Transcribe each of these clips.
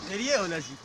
দেৰিয়ে হ'ল আজি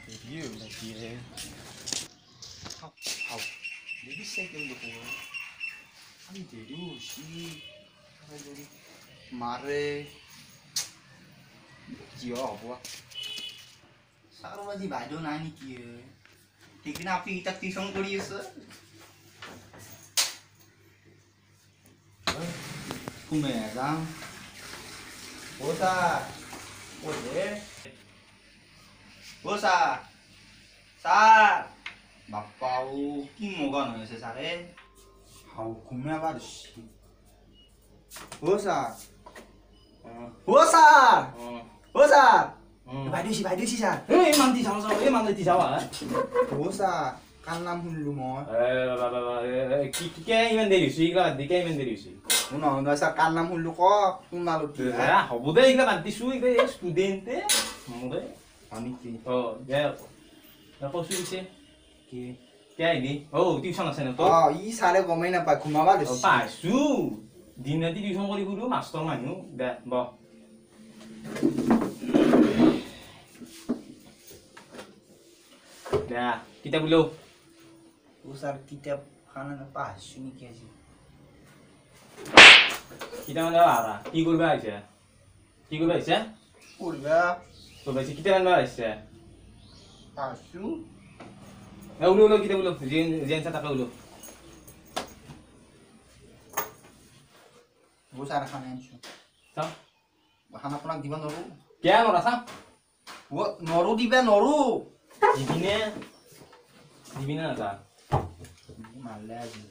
দেৰিয়ে হ'ল আজি দেখিছে কিন্তু আমি দেৰি হৈছি মাৰে কিয় হ'ব চাৰ আজি বাইদেউ নাই নেকি সেইদিনা আপুনি তাক টিউচন কৰি আছে কোনে যাম ব'তা ক'লে Bố sa sa বাপ্পাও কি মগন হয়েছে সারে হাউ ঘুমে আবার ও স্যার ও স্যার বাইদেউ স্যার এই মানতি যাও ও স্যার কার নাম শুনলু মই কি ইমান দেৰি হৈছে এইগিলা বাদ দি ইমান দেৰি হৈছে নহয় স্যার কার নাম শুনলু ক শুনালো হ'ব দে এইগিলা বাদ দিছো এইগিলা ষ্টুডেণ্টে মৰে অনিকি কৈছো পিছে কি আহিলি টিউচন আছে ন তো ই চাৰে গমেই নাপায় ঘুমাবা দিছে পাইছো দিন ৰাতি টিউচন কৰি গলো মাষ্টৰ মানুহ দে ব দে কিতাপ বোলো ও স্যাৰ কিতাপ খানা না পাইছো নেকি আজি কিতাপ মানে আৰা কি কৰিবা আহিছে পঢ়িবা তো বেছি কিতাপ আনবা আহিছে পাইছো উলো কিতাপ উলো জেন চা টাকা উলো ও স্যার খানা আনছো চাও খানা আপোনাক দিবা নৰো কিয় নৰা চা ও নৰো দিবা নৰো দিবিনে না চা মারলে আজি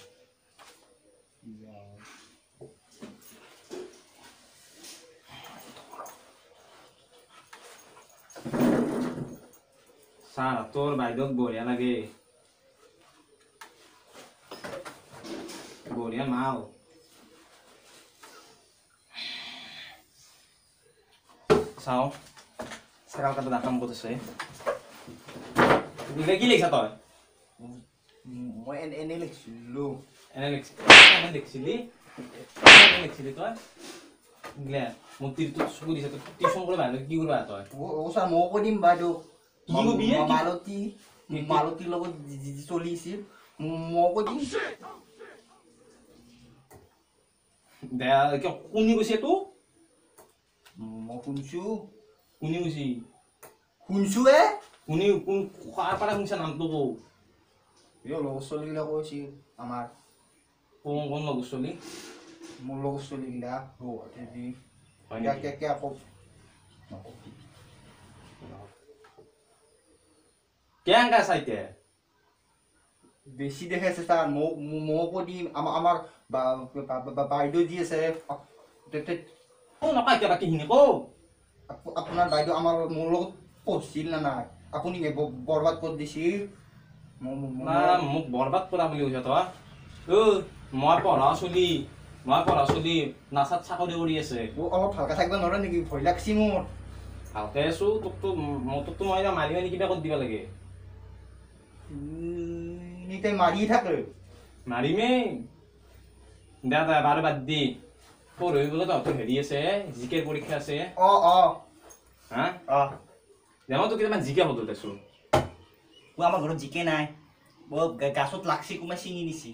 Sar, তোর বাইদক বঢ়িয়া লাগে বঢ়িয়া মাও চাও সেরাও কত দাম করতেছে কি লিখছা তই মই এনে লিখছিলো এনে লিখছিলি তই গ্লে মতি তো সুগু দিছে তো টিউশন করে বাইরে কি করবা তই ও স্যার মই কৈ দিম বাইদেউ কি কবি মালতী লগত চলি আছিল মই কৈ দিম দে কি কোনি গৈছে তো মই শুনছো কোনি গৈছি শুনছো কোনি কোন খাৰ পাৰা শুনছা নামটো কো এই লগত চলিগিলা কৈছিল আমাৰ কোন লগত চলি মোৰ লগত চলিগিলা কে আকৌ কেংকা চাইতে বেছি দেখাইছে স্যাৰ মই কৈ দিম আমাৰ বাইদেউ যি আছে নকাই এতিয়া বাকী হিনে কো আপোনাৰ বাইদেউ আমাৰ মোৰ লগত পঢ়ছিল না নাই আপুনি বৰবাদ কৰি দিছিল মোক বৰবাদ কৰা বুলি কৈছা তই মই পঢ়া চলি নাচাত চাকৰি কৰি আছে অলপ ভালকে থাকিব নোৱাৰে নেকি ভয় লাগছি মোৰ ভালকে আছো তোকতো মই মাৰি মাৰি কিবা কৰি দিবা লাগে নিতে মাৰি থাকে মাৰিমে দে বাৰু বাদ দি পঢ়ি বোলে তহঁতৰ হেৰি আছে জিকেৰ পৰীক্ষা আছে হা দে মই তোক কেইটামান জিকে সদত আছো আমাৰ ঘৰত জিকে নাই গাছত লাগছি কোনোবাই ছিঙি নিছি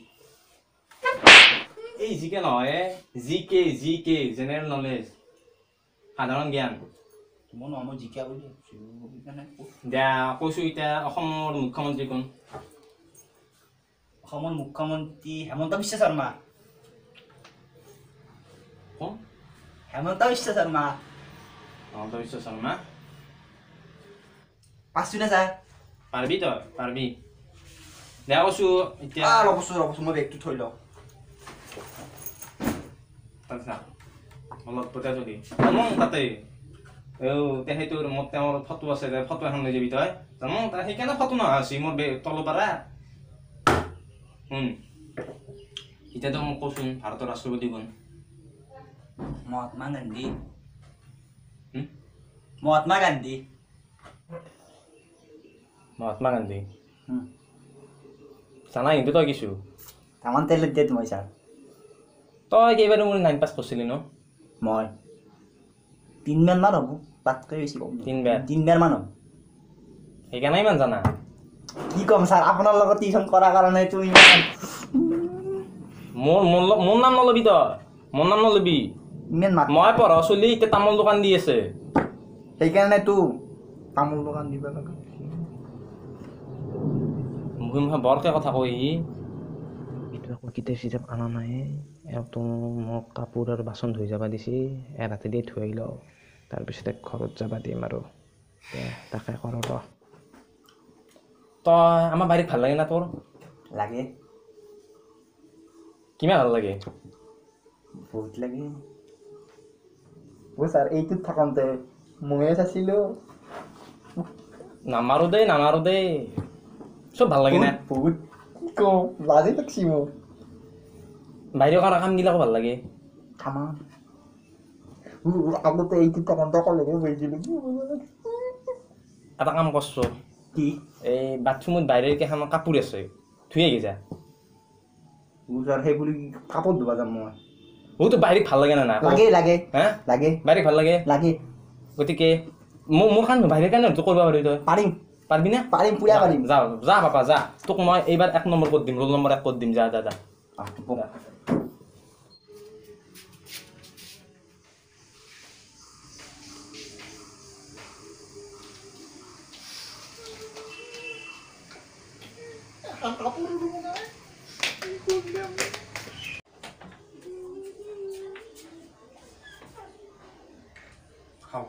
এই জিকে নহয় জিকে জেনেৰেল নলেজ সাধাৰণ জ্ঞান মই নহয় জিকা বুলি দে কৈছো এতিয়া অসমৰ মুখ্যমন্ত্ৰী কোন অসমৰ মুখ্যমন্ত্ৰী হেমন্ত বিশ্ব শৰ্মা কোন হেমন্ত বিশ্ব শৰ্মা পাঁচটো না ছাৰ পাৰবি তই পাৰবি দে কৈছো এতিয়া ৰ'বচোন মই বেগটো থৈ লওঁ অলপ পইচা যদি জানো তাতে সেইটোৰ মোৰ তেওঁৰ ফটো আছে ফটো এখন লৈ যাবি তই জানো তাৰ সেইকাৰণে ফটো নহা আছে মোৰ তলৰ পৰা এতিয়াতো মোক কচোন ভাৰতৰ ৰাষ্ট্ৰপতি কোন মহাত্মা গান্ধী মহাত্মা গান্ধী মহাত্মা গান্ধী জানা কিন্তু তই কিছু তামান তেলত দিয়ে তুমি ছাৰ তই কেইবাৰো মোৰ 9 পাছ কৰিছিলি ন মই 3 বাৰ মান হ'ব তাতকৈ বেছি কম 3 বাৰ মান হ'ব সেইকাৰণে ইমান জানা কি কম ছাৰ আপোনাৰ লগত টিউচন কৰাৰ কাৰণে তুমি ইমান মোৰ নাম নলবি তই মোৰ নাম নলবি ইমান মই পঢ়া চলি এতিয়া তামোল দোকান দি আছে সেইকাৰণেতো তামোল দোকান দিব লাগে মুখে বৰকে কথা কৈ কিতাপ চিতাপ আনা নাই একদম মোক কাপোৰ আৰু বাচন ধুই যাবা দিছে ৰাতি দিয়ে ধুই লওঁ তাৰপিছতে ঘৰত যাবা দিম আৰু তাকে কৰোঁ ৰ তই আমাৰ বাৰীত ভাল লাগে না তোৰ লাগে কিমান ভাল লাগে বহুত লাগে ছাৰ এইটোত থাকোঁতে ময়ে চাইছিলোঁ নামাৰো দেই চব ভাল লাগে না বহুত কম লাজে লাগছি মোৰ বাহিৰৰ কৰা কামগিলাকো ভাল লাগে খামা আগতে এইটোত থাকোঁতে কলেজে গৈছিলোঁ এটা কাম কৰছো কি এই বাথৰুমত বাহিৰৰ কেইখন কাপোৰ আছে ধুই আহি যা ছাৰ সেই বুলি কাপোৰ ধুবা যাম মই বহুতো বাহিৰত ভাল লাগে না লাগে হা লাগে বাহিৰত ভাল লাগে গতিকে মোৰ কাৰণে বাহিৰৰ কাৰণে কৰিব পাৰি তই পাৰিবি না পুৰা পাৰিম যা পাপা যা তোক মই এইবাৰ 1 নম্বৰ ক'ত দিম ৰোল নম্বৰ 1 ক'ত দিম যা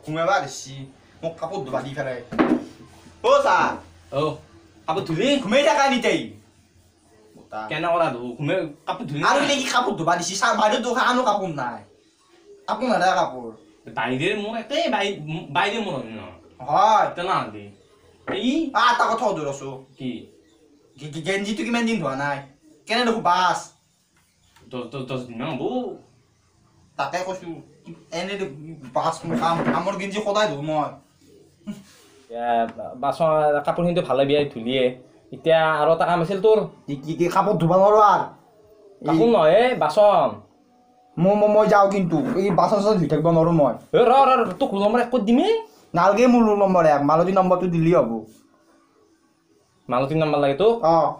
ঘুমাবা দিছি মোক কাপোৰ ধুবা দি ফেলাই ছাৰ কাপোৰ ধুলি ঘুমাই থাকা নিতেই কেনে কৰা ঘুমে কাপোৰ ধুলি আৰু কি কাপোৰ ধুবা দিছি ছাৰ বাইদেউ দোকান আনো কাপোৰ নাই কাপোৰ নাথাকে কাপোৰ বাইদেৰ মোৰ একেই বাইদেৰ মোৰ হয় তেনেহ'লে এটা কথা সুধি আছোঁ কি গেঞ্জিটো কিমান দিন ধোৱা নাই কেনে দেখোঁ বাছ 10 দিন হ'ব তাকে কৈছোঁ এনে বাছ কামৰ গেঞ্জি সদায় ধোঁ মই বাচন কাপোৰখিনিতো ভালে বিয়াই ধুলিয়ে এতিয়া আৰু এটা কাম আছিল তোৰ কি কাপোৰ ধুব নোৱাৰো আৰু কাপোৰ নহয় বাচন মই যাওঁ কিন্তু এই বাচন চাচন ধুই থাকিব নোৱাৰো মই তোক ৰোল নম্বৰ 1 ক'ত দিমে নালগে মোৰ ৰোল নম্বৰ 1 মালতী নম্বৰটো দিলেই হ'ব মালতী নম্বৰ লাগে তোক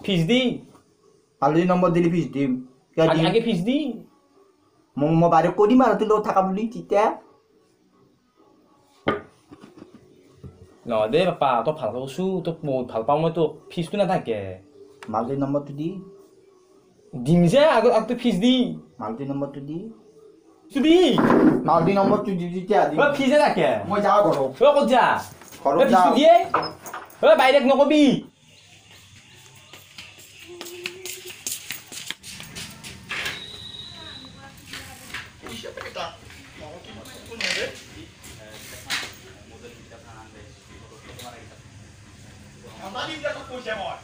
ফিজ দি মালতী নম্বৰ দিলে ফিজ দিম আগে ফিজ দি মই বাইদেউ কৈ দিম আৰু তোৰ লগত থাকা বুলি তেতিয়া নহয় দেই পাপা তই ভাল কৈছোঁ তোক বহুত ভাল পাওঁ মই তোক ফিজটো নাথাকে মালতী নম্বৰটো দিম যে আগতে ফিজ দি মালতী নম্বৰটো মালতী নম্বৰটো দি তেতিয়া ফিজে থাকে মই যাওঁ ঘৰত ক'ত যা ঘৰত যাওঁ দিয়ে বাইদেউক নকবি Tadi dia tak punya moi.